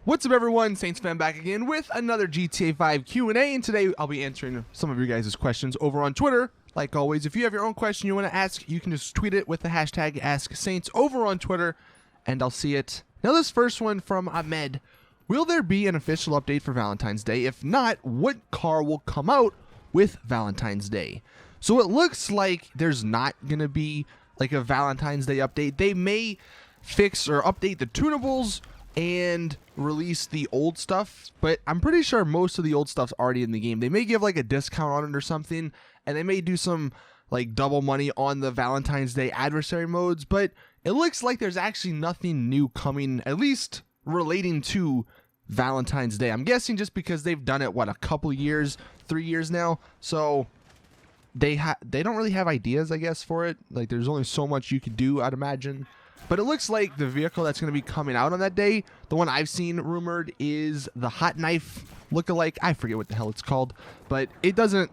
What's up, everyone? Saints fan back again with another GTA 5 Q&A, and today I'll be answering some of your guys' questions over on Twitter. Like always, if you have your own question you want to ask, you can just tweet it with the hashtag AskSaints over on Twitter, and I'll see it. Now, this first one from Ahmed. Will there be an official update for Valentine's Day? If not, what car will come out with Valentine's Day? So it looks like there's not going to be like a Valentine's Day update. They may fix or update the tunables and release the old stuff, but I'm pretty sure most of the old stuff's already in the game. They may give like a discount on it or something, and they may do some like double money on the Valentine's Day adversary modes, but it looks like there's actually nothing new coming, at least relating to Valentine's Day. I'm guessing just because they've done it, what, a couple years, 3 years now, so they don't really have ideas, I guess, for it. Like, there's only so much you could do, I'd imagine. But it looks like the vehicle that's going to be coming out on that day, the one I've seen rumored, is the Hot Knife lookalike. I forget what the hell it's called, but it doesn't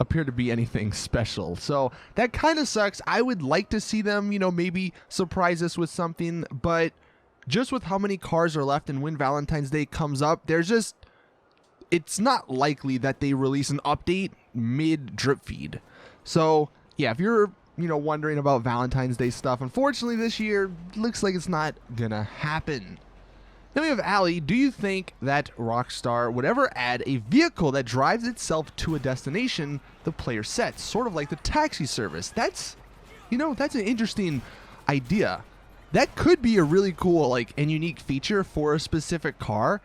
appear to be anything special. So that kind of sucks. I would like to see them, maybe surprise us with something, but just with how many cars are left and when Valentine's Day comes up, it's not likely that they release an update mid drip feed. So yeah, if you're wondering about Valentine's Day stuff, unfortunately this year looks like it's not gonna happen. Then we have Ali. Do you think that Rockstar would ever add a vehicle that drives itself to a destination the player sets, sort of like the taxi service? That's an interesting idea. That could be a really cool and unique feature for a specific car.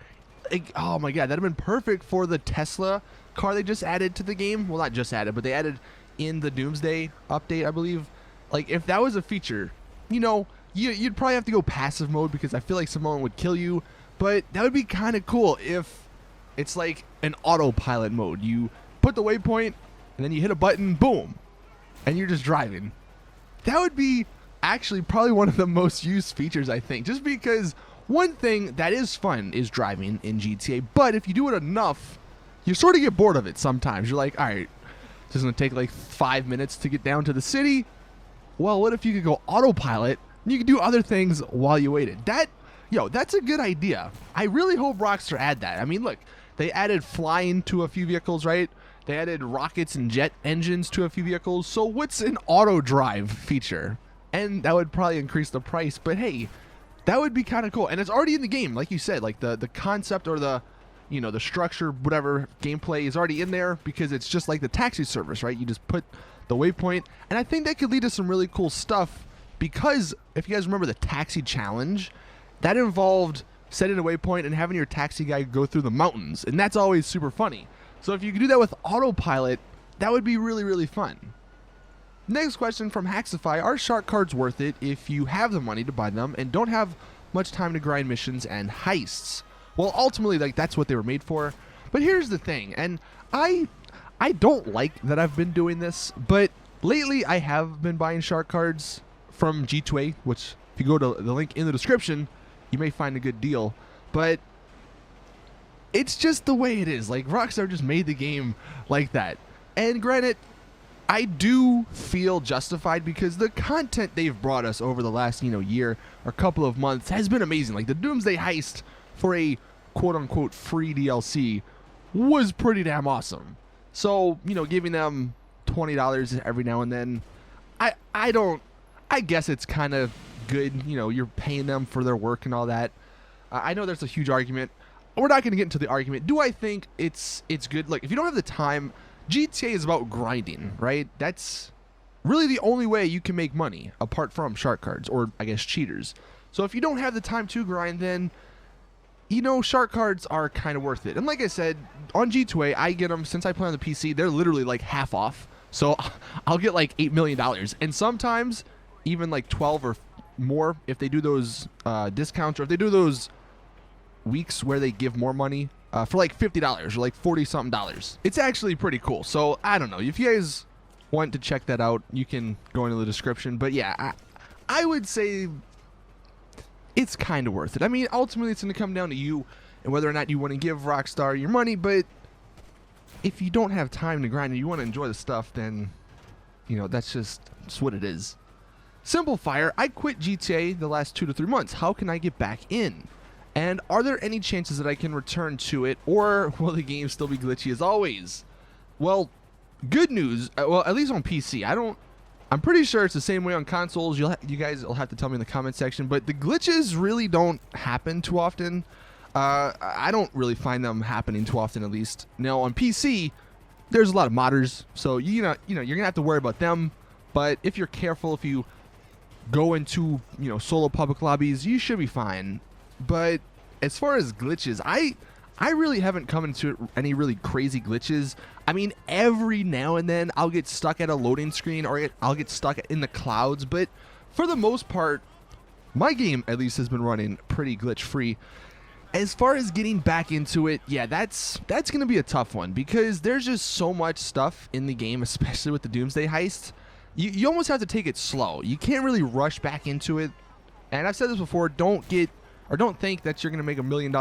Oh my god, that'd have been perfect for the Tesla car they just added to the game. Well, not just added, but they added in the Doomsday update, I believe. Like, if that was a feature, you'd probably have to go passive mode because I feel like someone would kill you, but that would be kind of cool if it's like an autopilot mode. You put the waypoint and then you hit a button, boom, and you're just driving. That would be actually probably one of the most used features, I think, just because one thing that is fun is driving in GTA, but if you do it enough, you sort of get bored of it sometimes. You're like, all right, this is going to take like 5 minutes to get down to the city. Well, what if you could go autopilot and you could do other things while you waited? That's a good idea. I really hope Rockstar add that. I mean, look, they added flying to a few vehicles, right? They added rockets and jet engines to a few vehicles. So what's an auto drive feature? And that would probably increase the price, but hey, that would be kind of cool. And it's already in the game, like you said, like the concept or the structure, whatever, gameplay is already in there because it's just like the taxi service, right? You just put the waypoint, and I think that could lead to some really cool stuff because if you guys remember the taxi challenge, that involved setting a waypoint and having your taxi guy go through the mountains, and that's always super funny. So if you could do that with autopilot, that would be really, really fun. Next question from Haxify. Are shark cards worth it if you have the money to buy them and don't have much time to grind missions and heists? Well, ultimately, that's what they were made for. But here's the thing, and I don't like that I've been doing this, but lately I have been buying shark cards from G2A, which if you go to the link in the description, you may find a good deal. But it's just the way it is. Like, Rockstar just made the game like that. And granted, I do feel justified because the content they've brought us over the last, year or couple of months has been amazing. Like, the Doomsday heist for a quote-unquote free DLC was pretty damn awesome. So, giving them $20 every now and then, I guess it's kind of good. You're paying them for their work and all that. I know there's a huge argument. We're not going to get into the argument. Do I think it's good? Like, if you don't have the time, GTA is about grinding, right? That's really the only way you can make money apart from shark cards or, I guess, cheaters. So if you don't have the time to grind, then shark cards are kind of worth it. And like I said, on G2A, I get them, since I play on the PC, they're literally like half off. So I'll get like $8 million. And sometimes even like 12 or more if they do those discounts, or if they do those weeks where they give more money for like $50 or like $40-something. It's actually pretty cool. So I don't know. If you guys want to check that out, you can go into the description. But yeah, I would say it's kind of worth it. I mean, ultimately, it's going to come down to you and whether or not you want to give Rockstar your money. But if you don't have time to grind and you want to enjoy the stuff, then, that's what it is. Simple Fire. I quit GTA the last 2 to 3 months. How can I get back in? And are there any chances that I can return to it, or will the game still be glitchy as always? Well, good news. Well, at least on PC. I'm pretty sure it's the same way on consoles. You guys will have to tell me in the comment section, but the glitches really don't happen too often. I don't really find them happening too often, at least. Now on PC, there's a lot of modders, so you're gonna have to worry about them. But if you're careful, if you go into solo public lobbies, you should be fine. But as far as glitches, I really haven't come into any really crazy glitches. I mean, every now and then I'll get stuck at a loading screen, or I'll get stuck in the clouds, but for the most part, my game at least has been running pretty glitch free. As far as getting back into it, yeah, that's going to be a tough one, because there's just so much stuff in the game, especially with the Doomsday Heist. You almost have to take it slow. You can't really rush back into it. And I've said this before, don't think that you're going to make $1 million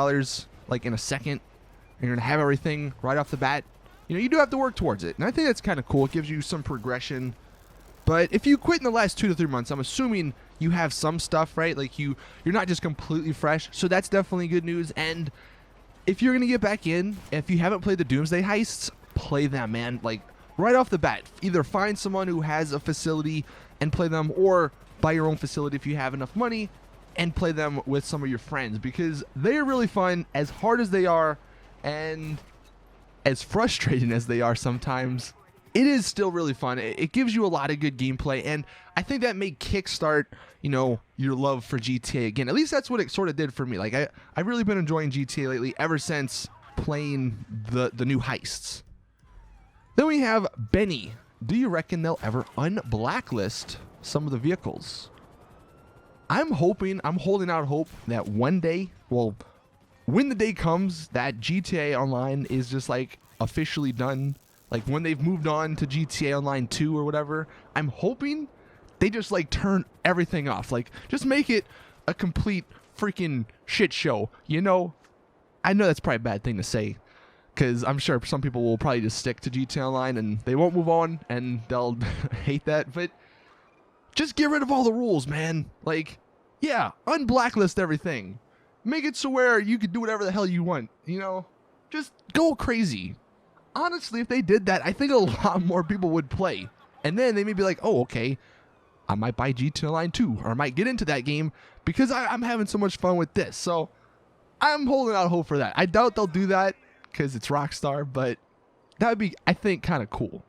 like in a second, and you're going to have everything right off the bat. You do have to work towards it. And I think that's kind of cool. It gives you some progression. But if you quit in the last 2 to 3 months, I'm assuming you have some stuff, right? Like you're not just completely fresh. So that's definitely good news. And if you're going to get back in, if you haven't played the Doomsday Heists, play them, man. Like right off the bat, either find someone who has a facility and play them, or buy your own facility if you have enough money and play them with some of your friends, because they are really fun. As hard as they are and as frustrating as they are sometimes, it is still really fun. It gives you a lot of good gameplay, and I think that may kickstart your love for GTA again. At least that's what it sort of did for me. Like I've really been enjoying GTA lately, ever since playing the new heists. Then we have Benny. Do you reckon they'll ever unblacklist some of the vehicles? I'm holding out hope that one day, well, when the day comes that GTA Online is just like officially done, like when they've moved on to GTA Online 2 or whatever, I'm hoping they just like turn everything off. Like just make it a complete freaking shit show. I know that's probably a bad thing to say, because I'm sure some people will probably just stick to GTA Online and they won't move on and they'll hate that. But just get rid of all the rules, man. Like, yeah, unblacklist everything. Make it so where you could do whatever the hell you want, Just go crazy. Honestly, if they did that, I think a lot more people would play. And then they may be like, oh, okay, I might buy GTA Online 2, or I might get into that game because I'm having so much fun with this. So I'm holding out hope for that. I doubt they'll do that because it's Rockstar, but that would be, I think, kind of cool.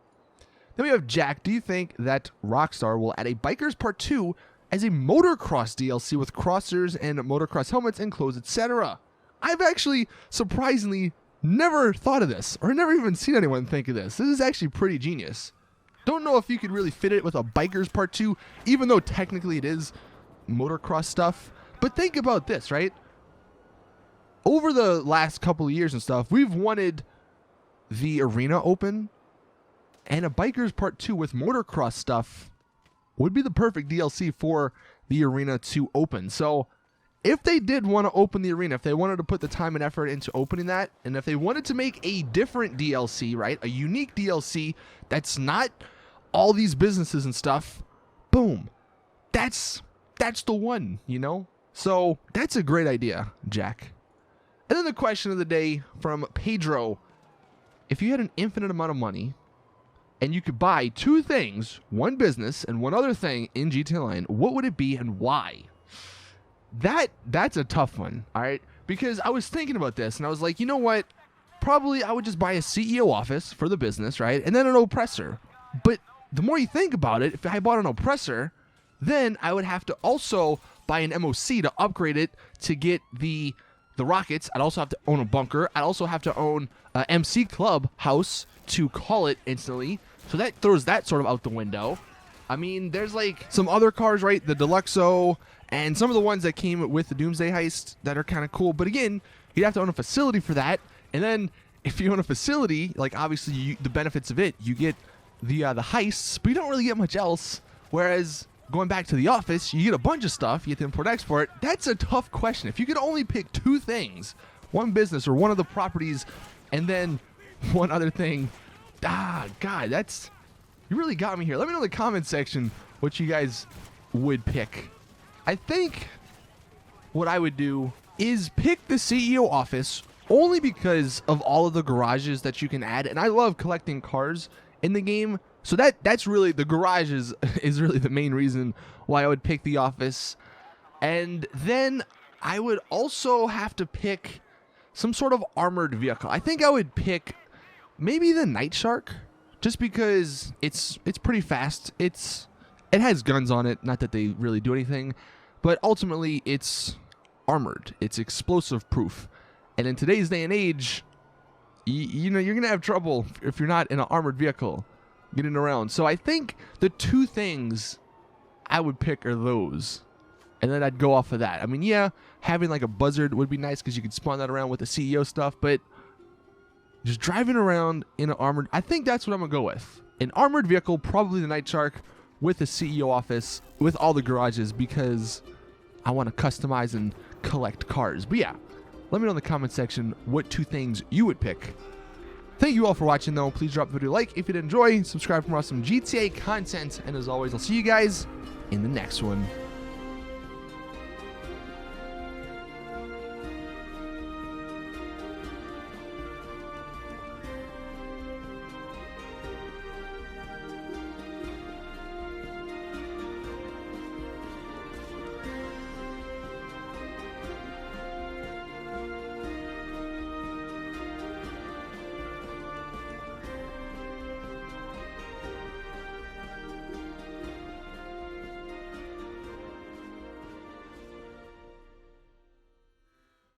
Then we have Jack. Do you think that Rockstar will add a Bikers Part 2 as a motocross DLC with crossers and motocross helmets and clothes, etc.? I've actually, surprisingly, never thought of this, or never even seen anyone think of this. This is actually pretty genius. Don't know if you could really fit it with a Bikers Part 2, even though technically it is motocross stuff. But think about this, right? Over the last couple of years and stuff, we've wanted the arena open, and a Bikers Part 2 with motocross stuff would be the perfect DLC for the arena to open. So if they did want to open the arena, if they wanted to put the time and effort into opening that, and if they wanted to make a different DLC, right, a unique DLC that's not all these businesses and stuff, boom, that's the one, So that's a great idea, Jack. And then the question of the day from Pedro: if you had an infinite amount of money and you could buy 2 things, one business and one other thing in GTA Online, what would it be and why? That's a tough one, all right? Because I was thinking about this, and I was like, you know what? Probably I would just buy a CEO office for the business, right? And then an oppressor. But the more you think about it, if I bought an oppressor, then I would have to also buy an MOC to upgrade it to get the rockets. I'd also have to own a bunker. I'd also have to own a MC Club house to call it instantly. So that throws that sort of out the window. I mean, there's like some other cars, right? The Deluxo and some of the ones that came with the Doomsday Heist that are kind of cool. But again, you'd have to own a facility for that. And then if you own a facility, like obviously the benefits of it, you get the heists, but you don't really get much else. Whereas going back to the office, you get a bunch of stuff. You get the import-export. That's a tough question. If you could only pick 2 things, one business or one of the properties, and then one other thing, God, you really got me here. Let me know in the comment section what you guys would pick. I think what I would do is pick the CEO office only because of all of the garages that you can add. And I love collecting cars in the game. So that's really, the garages is really the main reason why I would pick the office. And then I would also have to pick some sort of armored vehicle. I think I would pick maybe the Night Shark, just because it's pretty fast. It has guns on it, not that they really do anything, but ultimately it's armored. It's explosive proof. And in today's day and age, you know, you're going to have trouble if you're not in an armored vehicle getting around. So I think the two things I would pick are those. And then I'd go off of that. I mean, yeah, having like a buzzard would be nice because you could spawn that around with the CEO stuff, but just driving around in an armored, I think that's what I'm going to go with. An armored vehicle, probably the Night Shark, with the CEO office, with all the garages, because I want to customize and collect cars. But yeah, let me know in the comment section what two things you would pick. Thank you all for watching, though. Please drop the video a like if you did enjoy, subscribe for more awesome GTA content, and as always, I'll see you guys in the next one.